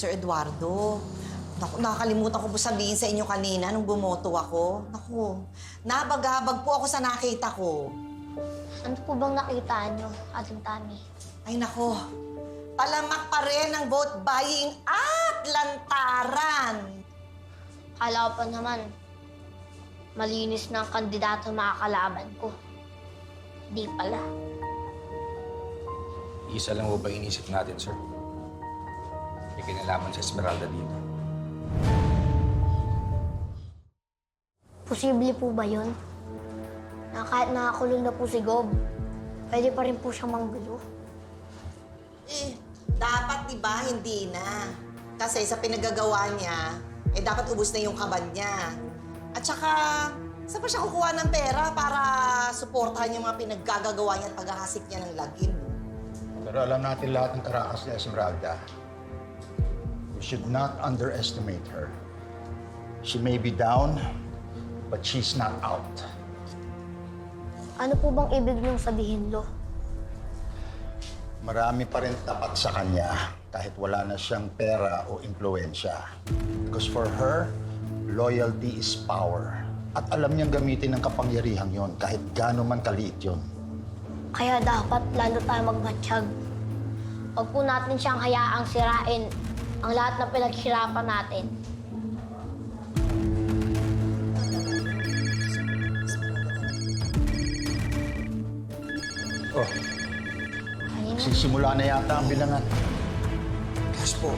Sir Eduardo. Naku, nakakalimutan ko po sabihin sa inyo kanina nung bumoto ako. Naku, nabagabag po ako sa nakita ko. Ano po bang nakita niyo, Aling Tami? Ay nako, talamak pa rin ang vote buying at lantaran. Kala ko pa naman, malinis na ang kandidato makakalaban ko. Di pala. Isa lang po ba inisip natin, sir? May kinalaman sa Esmeralda dito. Posible po ba yun? Na kahit nakakulong na po si Gob, pwede pa rin po siyang manggulo. Eh, dapat di ba hindi na? Kasi sa pinagagawa niya, dapat ubus na yung kaban niya. At saka, saan pa siya kukuha ng pera para suportahan yung mga pinaggagawa niya at paghahasik niya ng lagim? Pero alam natin lahat ng karakas ni Esmeralda. We should not underestimate her. She may be down, but she's not out. Ano po bang ibig niyong sabihin, Lo? Marami pa rin tapat sa kanya kahit wala na siyang pera o impluensya. Because for her, loyalty is power. At alam niyang gamitin ng kapangyarihan yon kahit gaano man kaliit yon. Kaya dapat lalo tayo magmatsyag. Huwag po natin siyang hayaang sirain ang lahat na pinaghirapan natin. Oh, Kanina, sisimula na yata ang bilangan. Cash po.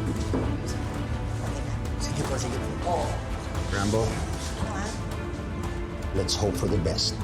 Sige po, sige po. Oo. Rambo, Ano ha? let's hope for the best.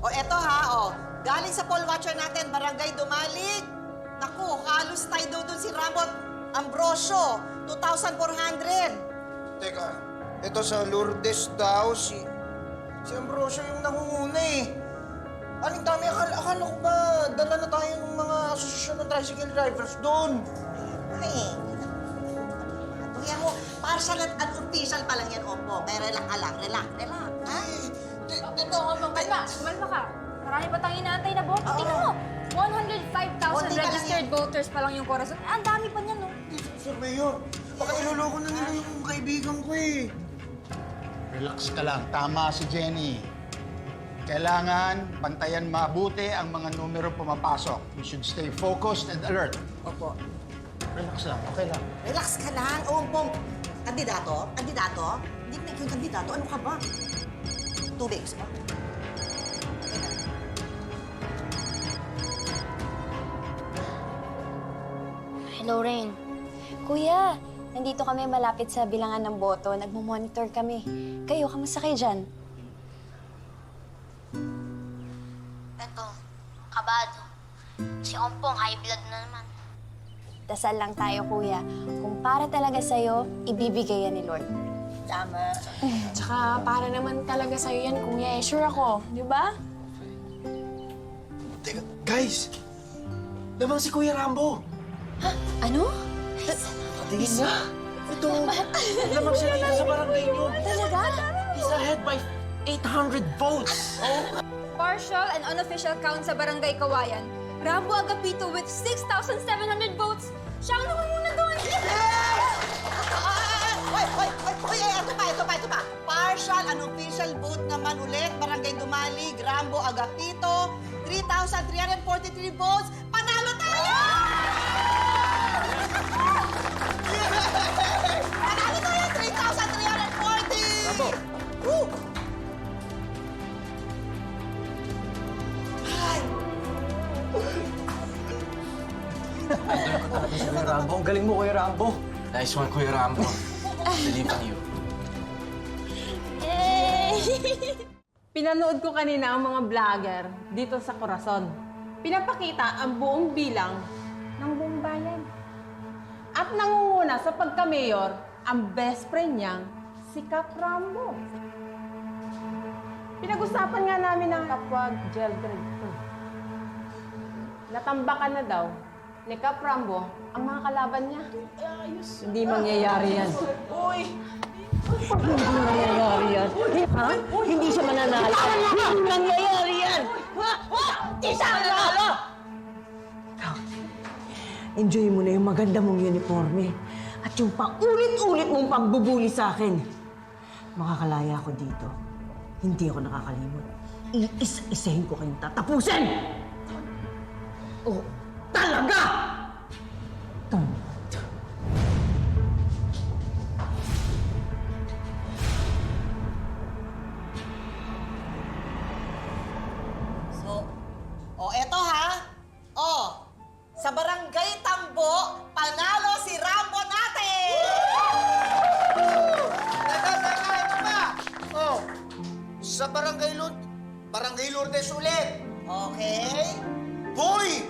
O eto ha, galing sa poll watcher natin, Barangay Dumalig. Naku, halos tayo daw dun si Rambo Ambrosio, 2,400. Teka, ito sa Lourdes daw, si Ambrosio yung nangunguna eh. Aling Tami, akala ko ba dala na tayo ng mga asosasyon ng tricycle drivers doon? Ay, kaya mo, partial at unofficial pa lang yan, Opo. May relax ka lang, relax, ha? Ito, kumalma ka. Marami pa tayong inaantay na boto. Oo. Tingnan mo, 105,000 Konti pa lang registered voters pa lang yung Corazon. Ang dami pa niyan, no? Sir Mayor, baka iloloko na nila yung kaibigan ko eh. Relax ka lang. Tama si Jenny. Kailangan bantayan mabuti ang mga numero pumapasok. We should stay focused and alert. Opo. Relax lang. Okay lang. Relax ka lang, Opo. Kandidato? Kandidato? Hindi na ikaw kandidato. Ano ka ba? Tubig, gusto mo? Hello, Rain. Kuya, nandito kami malapit sa bilangan ng boto. Nagmo-monitor kami. Kayo, kamusta kayo dyan? Eto, kabado. Si Ompong high blood na naman. Dasal lang tayo, kuya. Kung para talaga sa'yo, ibibigay yan ni Lord. Tama. Tsaka para naman talaga sa'yo yan, kuya. Sure ako, di ba? Teka, guys! Lamang si Kuya Rambo! Ano? Tingin niya! Ito! Lamang siya dito sa barangay niyo! Talaga? He's ahead by 800 votes! Partial and unofficial count sa Barangay Kawayan. Rambo Agapito with 6,700 votes. Siya ang nangunguna doon. Hoy, ito pa. Partial 3,000 unofficial vote naman ulit. Barangay Dumalig, Rambo Agapito, 3,343 votes. Panalo tayo! Panalo tayo, 3,340! Rambo! Woo! Ay! Kuya Rambo, ang galing mo, Kuya Rambo. Nice one, Kuya Rambo. Believe in you. Pinanood ko kanina ang mga vlogger dito sa Corazon. Pinapakita ang buong bilang ng buong bayan. At nangunguna sa pagka-mayor, ang best friend niyang si Cap Rambo. Pinag-usapan nga namin ng kapwa jailbreak ko. Natambakan na daw ni Cap Rambo ang mga kalaban niya. Hindi mangyayari yan. Hindi mangyayari yan. Ha? Hindi siya mananalo. Hindi mangyayari yan. Hindi siya mananalo! Enjoy mo na yung maganda mong uniforme at yung paulit-ulit mong pagbubuli sa akin. Makakalaya ako dito. Hindi ako nakakalimot. Iisa-isahin ko kayong tatapusin! Oh, talaga! So, eto ha. Sa Barangay Tambo, panalo si Rambo natin! Ito pa! Sa Barangay Lourdes ulit. Okay. Boy!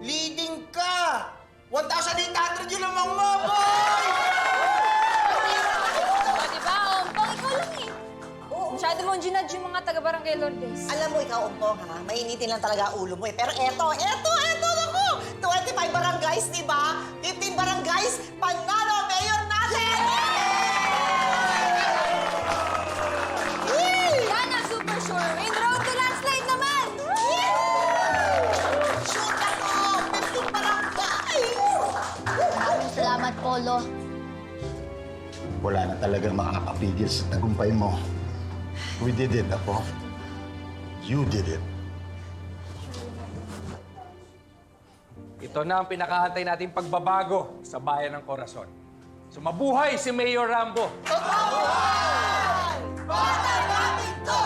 Leading ka! 1,800 yun lamang mo, boy! O, diba? Ompong, ikaw lang eh. Masyado mong ginudge yung mga taga-barangay Lourdes. Alam mo, ikaw, Umpong, ha? Mainitin lang talaga ulo mo eh. Pero eto, naku! 25 barangays, di ba? 15 barangays, panalo ang mayor natin! Yan ang super sure win. Road to landslide naman! Shoot ako! 15 barangays! Maraming salamat, Polo. Wala na talagang makakapigil sa tagumpay mo. We did it, Apo. You did it. Ito na ang pinakahantay nating pagbabago sa bayan ng Corazon. Sumabuhay si Mayor Rambo! Bata natin to!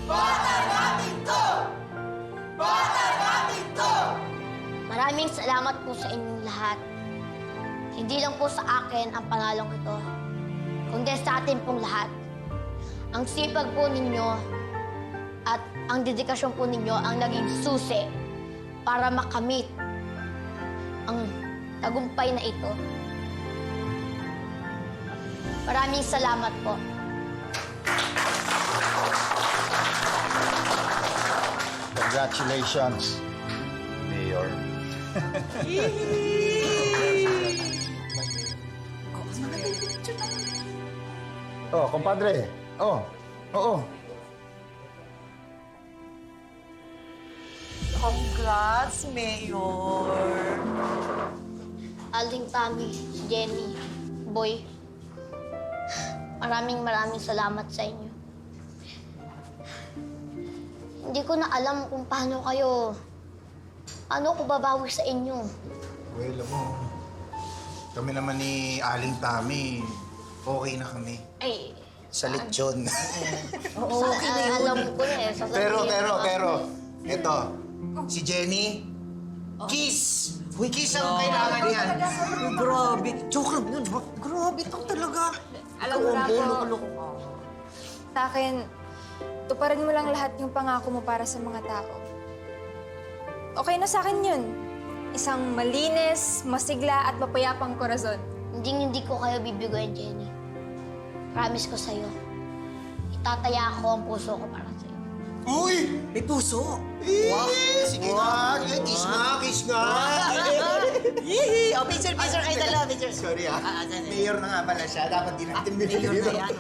Bata natin to! Bata natin to! Maraming salamat po sa inyong lahat. Hindi lang po sa akin ang panalong ito, kundi sa atin pong lahat. Ang sipag po ninyo at ang dedikasyon po ninyo ang naging susi para makamit ang tagumpay na ito. Maraming salamat po. Congratulations, Mayor. Compadre. Oo. Congrats, Mayor! Aling Tami, Jenny, Boy, maraming salamat sa inyo. Hindi ko na alam kung paano ko babawi sa inyo. Well, alam mo, kami naman ni Aling Tami, okay na kami. Ay, Sa lechon. alam ko na eh. pero, ito, si Jenny, kiss! Kiss ang kailangan yan. Grabe. Joke lang yun, ha? Grabe ito talaga. Alam mo, Rambo, sa akin, tuparin mo lang lahat yung pangako mo para sa mga tao. Okay na sa akin yun. Isang malinis, masigla at mapayapang korazon. Hindi ko kayo bibiguin, Jenny. Promise ko sa'yo. Itataya ko ang puso ko para sa'yo. Uy! May puso. Wow! Sige nga, kiss nga! Yee! Picture kayo dalawa, picture. Sorry Mayor na nga pala siya, dapat din natin binili. Mayor na yan.